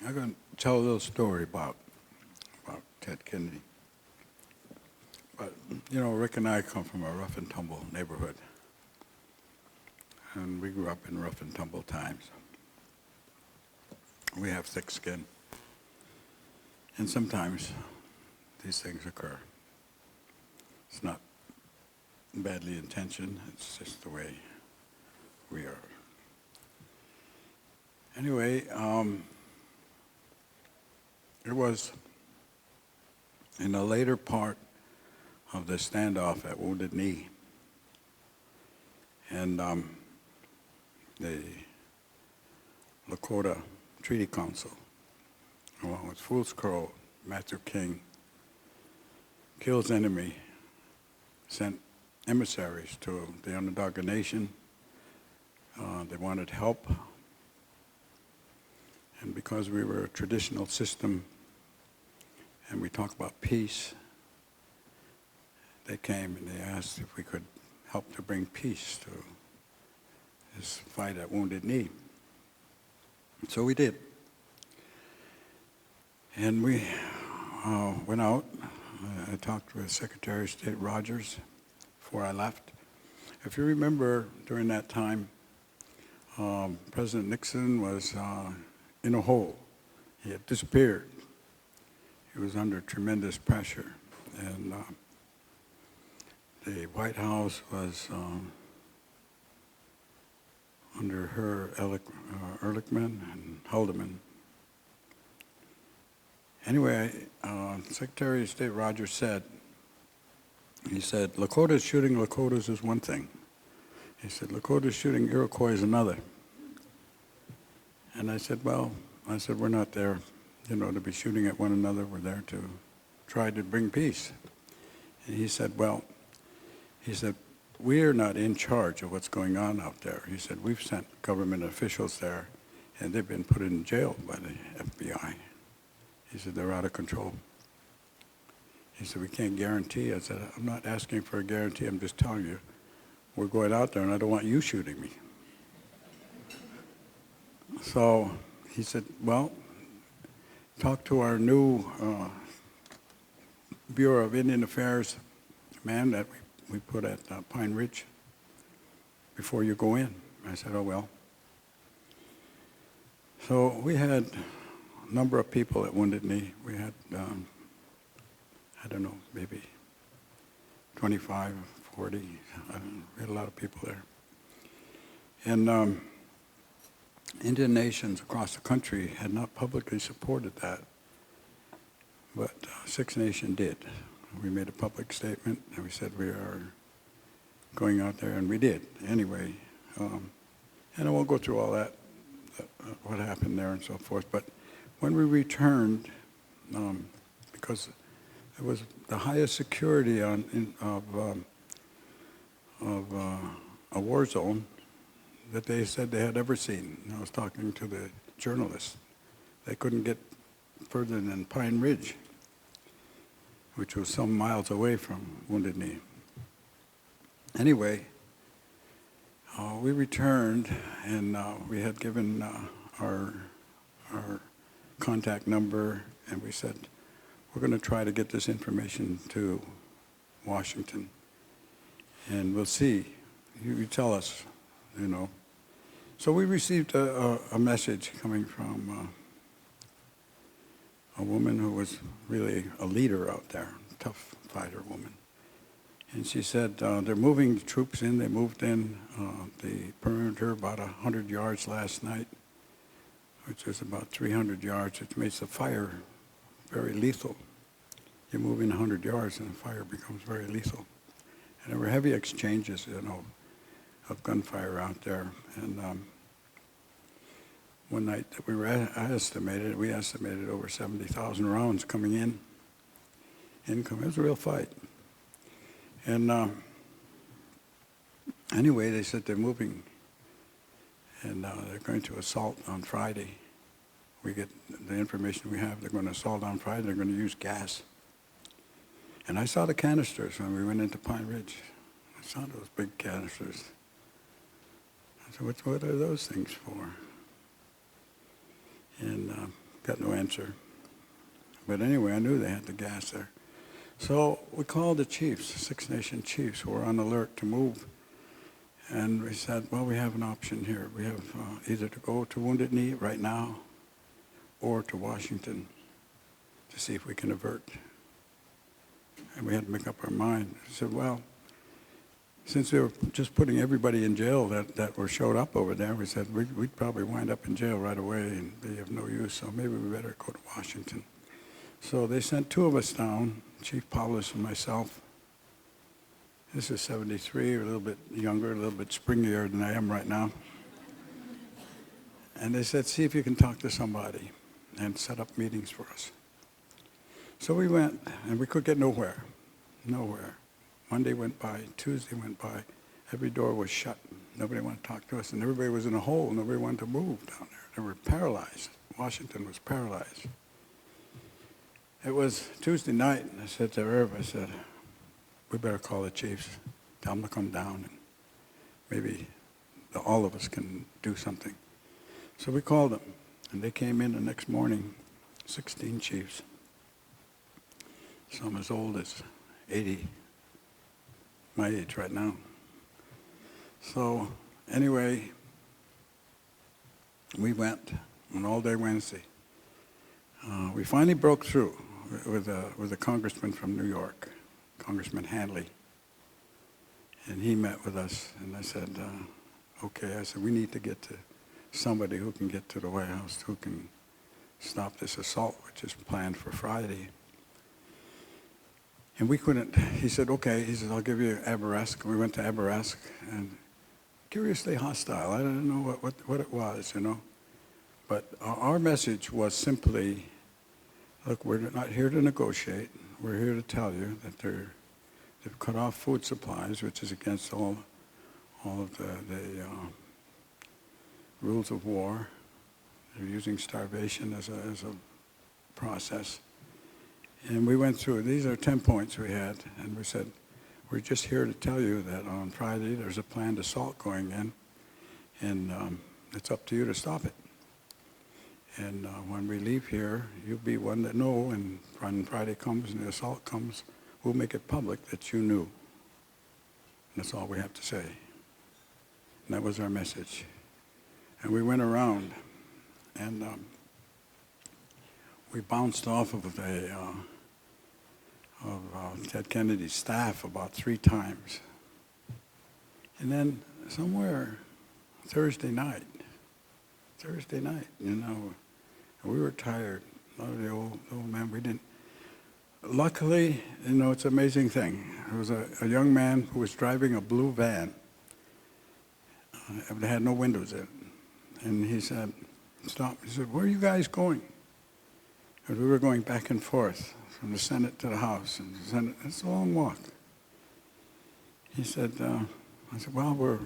I'm going to tell a little story about Ted Kennedy. But, you know, Rick and I come from a rough and tumble neighborhood. And we grew up in rough and tumble times. We have thick skin. And sometimes these things occur. It's not badly intentioned, it's just the way we are. Anyway, it was in the later part of the standoff at Wounded Knee. And the Lakota Treaty Council, along with Fool's Crow, Matthew King, Kill's Enemy, sent emissaries to the Onondaga Nation. They wanted help. And because we were a traditional system and we talk about peace, they came and they asked if we could help to bring peace to this fight at Wounded Knee. So we did. And we went out. I talked with Secretary of State Rogers before I left. If you remember, during that time, President Nixon was in a hole. He had disappeared. He was under tremendous pressure. And the White House was under her Ehrlichman and Haldeman. Anyway, Secretary of State Rogers said, he said, Lakotas shooting Lakotas is one thing. He said, Lakotas shooting Iroquois is another. And I said, well, we're not there, you know, to be shooting at one another. We're there to try to bring peace. And he said, well, we are not in charge of what's going on out there. He said, we've sent government officials there, and they've been put in jail by the FBI. He said, they're out of control. He said, we can't guarantee. I said, I'm not asking for a guarantee. I'm just telling you, we're going out there, and I don't want you shooting me. So he said, well, talk to our new Bureau of Indian Affairs man that we put at Pine Ridge before you go in. I said, oh, well. So we had a number of people at Wounded Knee. We had, I don't know, maybe 25, 40. I don't know, we had a lot of people there. And Indian nations across the country had not publicly supported that, but Six Nation did. We made a public statement, and we said we are going out there, and we did. Anyway, and I won't go through all that, what happened there and so forth, but when we returned, because it was the highest security of a war zone that they said they had ever seen. And I was talking to the journalists. They couldn't get further than Pine Ridge, which was some miles away from Wounded Knee. Anyway, we returned, and we had given our contact number, and we said, we're going to try to get this information to Washington, and we'll see. You tell us, you know. So we received a message coming from a woman who was really a leader out there, a tough fighter woman. And she said, they're moving troops in. They moved in the perimeter about 100 yards last night, which is about 300 yards, which makes the fire very lethal. You move in 100 yards and the fire becomes very lethal. And there were heavy exchanges, you know, of gunfire out there. And one night that we estimated over 70,000 rounds coming in. It was a real fight. And anyway, they said they're moving, and they're going to assault on Friday. We get the information we have, they're going to assault on Friday, they're going to use gas. And I saw the canisters when we went into Pine Ridge. I saw those big canisters. I said, what are those things for? And got no answer. But anyway, I knew they had the gas there. So we called the chiefs, Six Nation chiefs, who were on alert to move. And we said, well, we have an option here. We have either to go to Wounded Knee right now or to Washington to see if we can avert. And we had to make up our mind. I said, well, since we were just putting everybody in jail that were showed up over there, we said we'd probably wind up in jail right away and be of no use, so maybe we better go to Washington. So they sent two of us down, Chief Paulus and myself. This is 73, a little bit younger, a little bit springier than I am right now. And they said, see if you can talk to somebody and set up meetings for us. So we went, and we could get nowhere. Monday went by, Tuesday went by. Every door was shut. Nobody wanted to talk to us, and everybody was in a hole. Nobody wanted to move down there. They were paralyzed. Washington was paralyzed. It was Tuesday night, and I said to Irv, I said, we better call the chiefs, tell them to come down, and maybe all of us can do something. So we called them, and they came in the next morning, 16 chiefs. Some as old as 80, my age right now. So anyway, we went on all day Wednesday. We finally broke through with a congressman from New York, Congressman Hanley. And he met with us, and I said, okay, I said, we need to get to somebody who can get to the White House, who can stop this assault, which is planned for Friday. And we couldn't, he said, okay, he said, I'll give you Aberresc. We went to Aberresc, and curiously hostile. I don't know what it was, you know. But our message was simply, look, we're not here to negotiate. We're here to tell you that they've cut off food supplies, which is against all of the rules of war. They're using starvation as a process. And we went through, these are 10 points we had, and we said, we're just here to tell you that on Friday there's a planned assault going in, and it's up to you to stop it. And when we leave here, you'll be one that know, and when Friday comes and the assault comes, we'll make it public that you knew. And that's all we have to say. And that was our message. And we went around, and we bounced off of Ted Kennedy's staff about 3 times. And then somewhere Thursday night, you know, we were tired. A lot of the old men, we didn't. Luckily, you know, it's an amazing thing. There was a young man who was driving a blue van. It had no windows in it. And he said, stop. He said, where are you guys going? Because we were going back and forth from the Senate to the House. And the Senate, it's a long walk. He said, I said, well, we're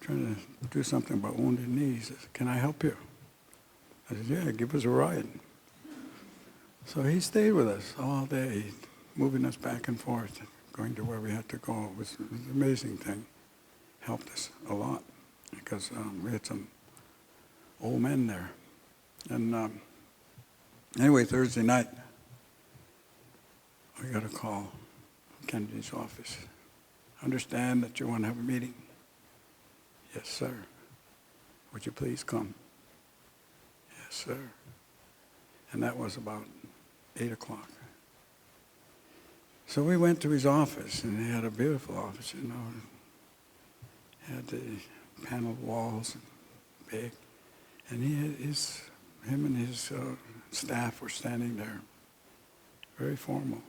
trying to do something about Wounded Knee. He says, can I help you? I said, yeah, give us a ride. So he stayed with us all day, moving us back and forth, going to where we had to go. It was an amazing thing. Helped us a lot because we had some old men there. And anyway, Thursday night, I got a call from Kennedy's office. Understand that you want to have a meeting? Yes, sir. Would you please come? Yes, sir. And that was about 8 o'clock. So we went to his office, and he had a beautiful office, you know. He had the paneled walls, big. And him and his staff were standing there, very formal.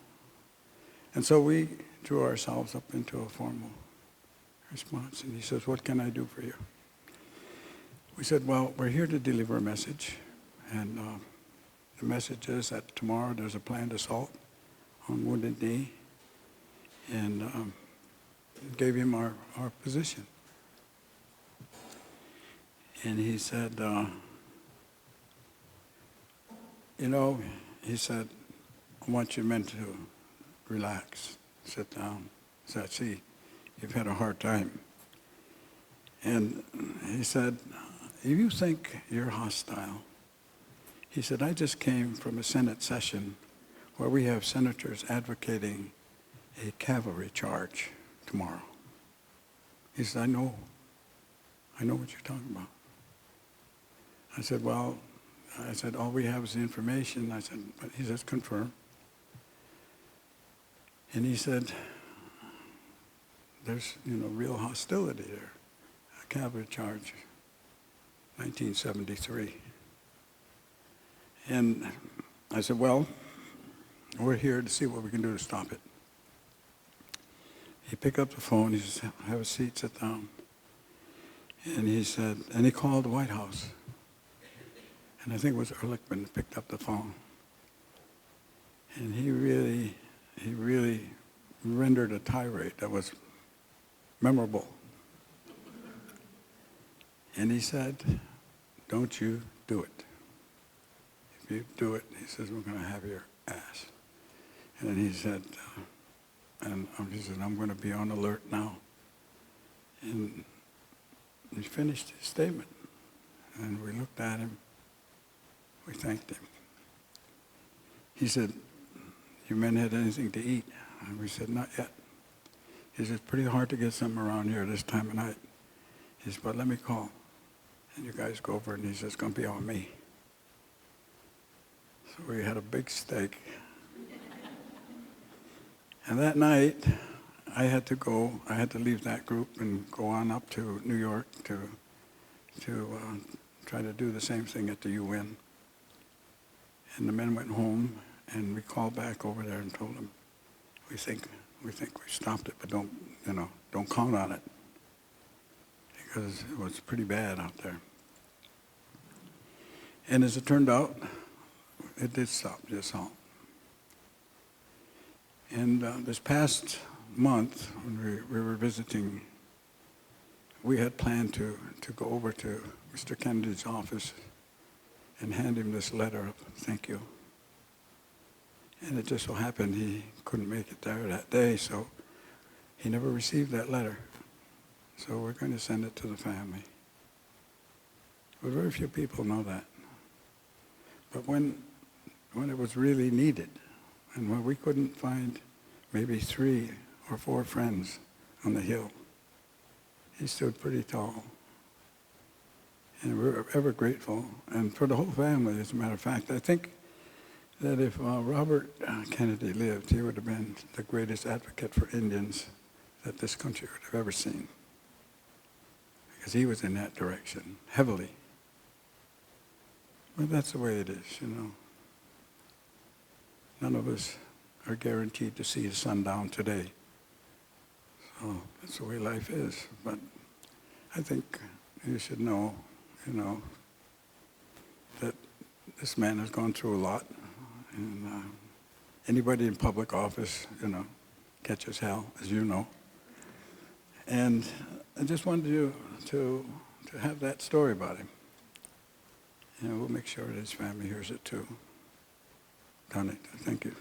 And so we drew ourselves up into a formal response. And he says, what can I do for you? We said, well, we're here to deliver a message. And the message is that tomorrow there's a planned assault on Wounded Knee. And gave him our position. And he said, you know, he said, I want you men to relax, sit down. He said, see, you've had a hard time. And he said, if you think you're hostile, he said, I just came from a Senate session where we have senators advocating a cavalry charge tomorrow. He said, I know what you're talking about. I said, well, all we have is the information. I said, but he says, confirm. And he said, there's, real hostility there. A cavalry charge, 1973. And I said, well, we're here to see what we can do to stop it. He picked up the phone. He said, have a seat, sit down. And he said, and he called the White House. And I think it was Ehrlichman that picked up the phone. And he really rendered a tirade that was memorable. And he said, don't you do it. If you do it, he says, we're going to have your ass. And then he said, I'm going to be on alert now. And he finished his statement. And we looked at him. We thanked him. He said, you men had anything to eat? And we said, not yet. He said, it's pretty hard to get something around here this time of night. He said, but let me call. And you guys go over, and he says, it's going to be on me. So we had a big steak. And that night, I had to leave that group and go on up to New York to try to do the same thing at the UN. And the men went home, and we called back over there and told them, we think we stopped it, but don't count on it, because it was pretty bad out there. And as it turned out, it did stop the assault. And this past month, when we were visiting, we had planned to go over to Mr. Kennedy's office and hand him this letter of thank you. And it just so happened he couldn't make it there that day, so he never received that letter. So we're going to send it to the family. But very few people know that. But when it was really needed, and when we couldn't find maybe 3 or 4 friends on the hill, he stood pretty tall. And we're ever grateful. And for the whole family, as a matter of fact, I think that if Robert Kennedy lived, he would have been the greatest advocate for Indians that this country would have ever seen. Because he was in that direction, heavily. But that's the way it is, None of us are guaranteed to see the sun down today. So that's the way life is. But I think you should know, that this man has gone through a lot. And anybody in public office, catches hell, as you know. And I just wanted you to have that story about him. And we'll make sure that his family hears it too. Done it. Thank you.